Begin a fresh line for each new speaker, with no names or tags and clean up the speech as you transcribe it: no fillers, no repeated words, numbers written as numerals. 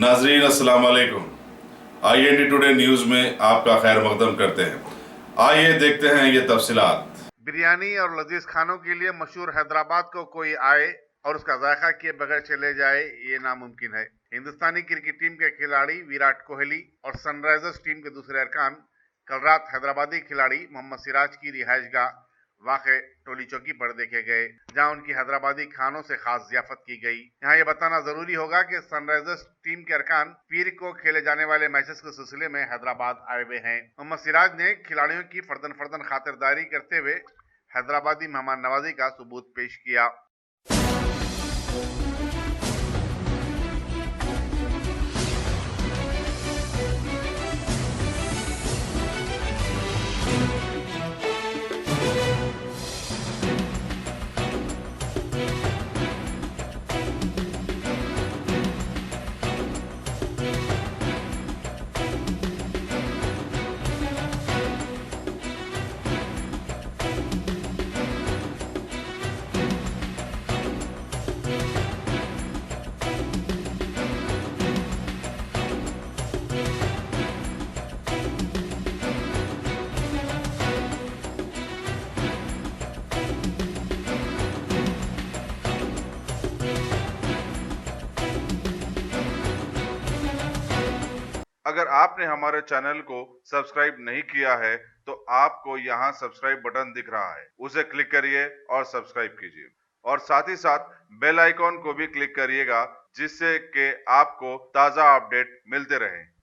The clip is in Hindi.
नाजरीन अस्सलाम वालेकुम। IND टुडे न्यूज़ में आपका खैर मकदम करते हैं। आइए देखते हैं ये तफसीलात।
बिरयानी और लजीज खानों के लिए मशहूर हैदराबाद को कोई आए और उसका जायका किए बगैर चले जाए, ये नामुमकिन है। हिंदुस्तानी क्रिकेट टीम के खिलाड़ी विराट कोहली और सनराइजर्स टीम के दूसरे अरकान कल रात हैदराबादी खिलाड़ी मोहम्मद सिराज की रिहाइशगाह वाक़े टोली चौकी पर देखे गए, जहां उनकी हैदराबादी खानों से खास जियाफत की गई। यहाँ ये बताना जरूरी होगा कि सनराइजर्स टीम के अरकान पीर को खेले जाने वाले मैचेस के सिलसिले में हैदराबाद आए हुए हैं। मोहम्मद सिराज ने खिलाड़ियों की फर्दन फर्दन खातिरदारी करते हुए हैदराबादी मेहमान नवाजी का सबूत पेश किया। अगर आपने हमारे चैनल को सब्सक्राइब नहीं किया है तो आपको यहाँ सब्सक्राइब बटन दिख रहा है, उसे क्लिक करिए और सब्सक्राइब कीजिए और साथ ही साथ बेल आइकॉन को भी क्लिक करिएगा, जिससे कि आपको ताज़ा अपडेट मिलते रहें।